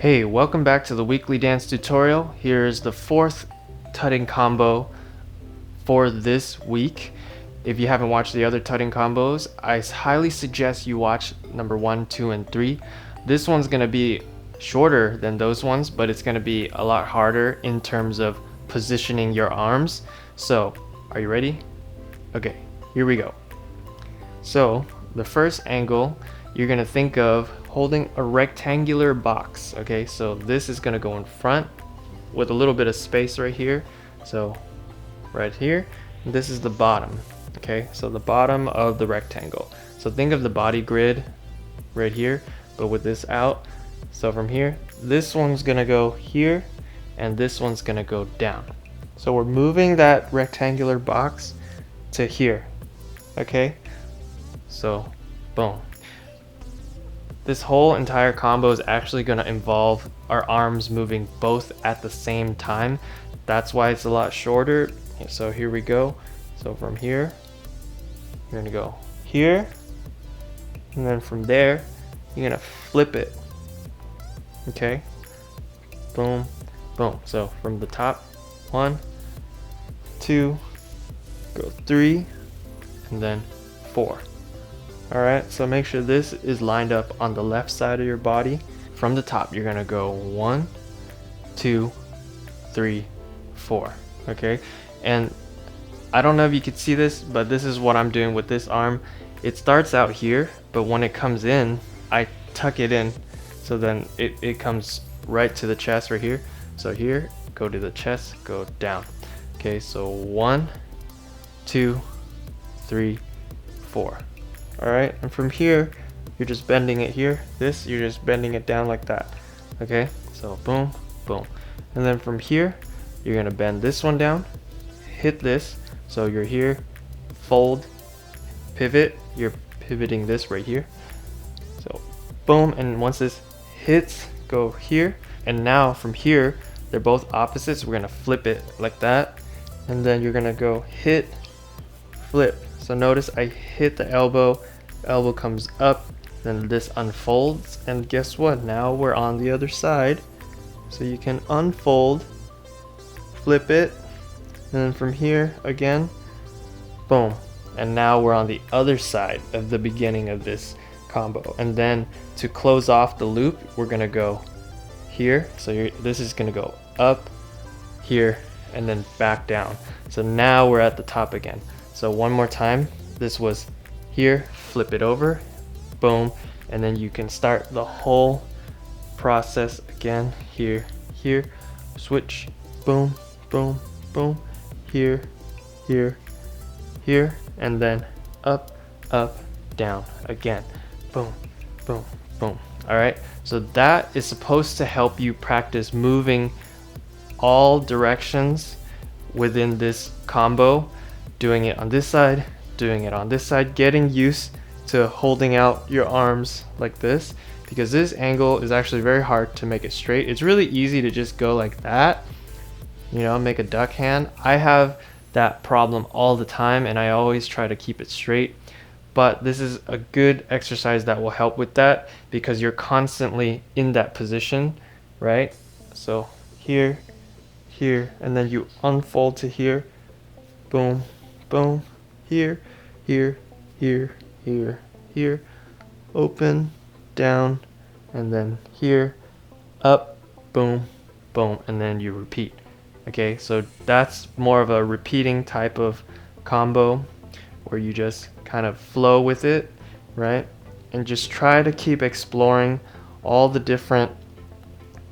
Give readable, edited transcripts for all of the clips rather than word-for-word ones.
Hey, welcome back to the weekly dance tutorial. Here's the fourth tutting combo for this week. If you haven't watched the other tutting combos, I highly suggest you watch number 1, 2, and 3. This one's going to be shorter than those ones, but it's going to be a lot harder in terms of positioning your arms. So, are you ready? Okay, here we go. So, the first angle, you're going to think of holding a rectangular box. Okay, so this is going to go in front with a little bit of space right here. So right here, this is the bottom. Okay, so the bottom of the rectangle. So think of the body grid right here, but with this out. So from here, this one's going to go here and this one's going to go down. So we're moving that rectangular box to here. Okay, so boom. This whole entire combo is actually going to involve our arms moving both at the same time. That's why it's a lot shorter. So here we go. So from here, you're going to go here. And then from there, you're going to flip it. Okay. Boom, boom. So from the top, 1, 2, go 3, and then 4. Alright, so make sure this is lined up on the left side of your body. From the top, you're gonna go 1, 2, 3, 4. Okay, and I don't know if you can see this, but this is what I'm doing with this arm. It starts out here, but when it comes in, I tuck it in, so then it comes right to the chest right here. So here, go to the chest, go down. Okay, so 1, 2, 3, 4. Alright, and from here, you're just bending it here. This, you're just bending it down like that. Okay, so boom, boom. And then from here, you're gonna bend this one down, hit this. So you're here, fold, pivot, you're pivoting this right here. So boom, and once this hits, go here. And now from here, they're both opposites. We're gonna flip it like that. And then you're gonna go hit, flip. So notice I hit the elbow comes up, then this unfolds, and guess what? Now we're on the other side. So you can unfold, flip it, and then from here again, boom. And now we're on the other side of the beginning of this combo. And then to close off the loop, we're gonna go here. So this is gonna go up, here, and then back down. So now we're at the top again. So one more time, this was here, flip it over, boom, and then you can start the whole process again. Here, here, switch, boom, boom, boom, here, here, here, and then up, up, down again, boom, boom, boom. All right, so that is supposed to help you practice moving all directions within this combo. Doing it on this side, doing it on this side, getting used to holding out your arms like this, because this angle is actually very hard to make it straight. It's really easy to just go like that, you know, make a duck hand. I have that problem all the time and I always try to keep it straight, but this is a good exercise that will help with that because you're constantly in that position, right? So here, here, and then you unfold to here, boom, boom, here, here, here, here, here, open, down, and then here, up, boom, boom, and then you repeat. Okay, so that's more of a repeating type of combo where you just kind of flow with it, right? And just try to keep exploring all the different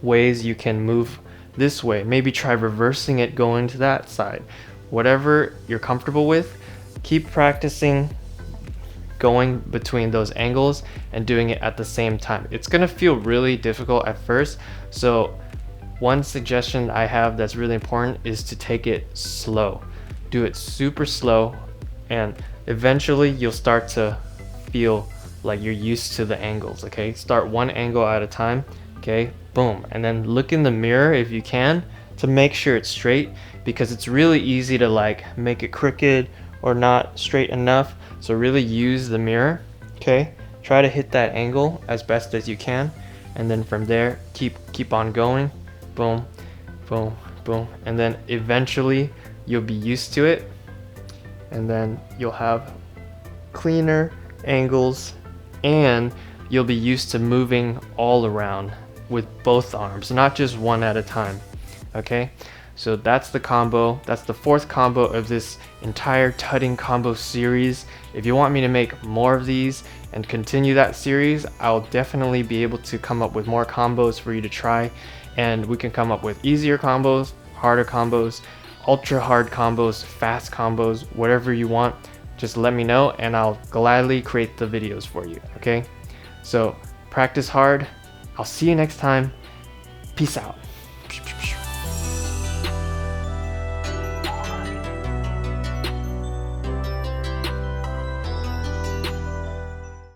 ways you can move this way. Maybe try reversing it going to that side. Whatever you're comfortable with, keep practicing going between those angles and doing it at the same time. It's gonna feel really difficult at first, so one suggestion I have that's really important is to take it slow. Do it super slow, and eventually you'll start to feel like you're used to the angles. Okay, start one angle at a time. Okay, boom, and then look in the mirror if you can to make sure it's straight, because it's really easy to like make it crooked or not straight enough. So really use the mirror. Okay, try to hit that angle as best as you can, and then from there keep on going, boom, boom, boom, and then eventually you'll be used to it, and then you'll have cleaner angles, and you'll be used to moving all around with both arms, not just one at a time. Okay, so that's the combo. That's the fourth combo of this entire tutting combo series. If you want me to make more of these and continue that series, I'll definitely be able to come up with more combos for you to try, and we can come up with easier combos, harder combos, ultra hard combos, fast combos, whatever you want. Just let me know and I'll gladly create the videos for you. Okay, so practice hard. I'll see you next time. Peace out.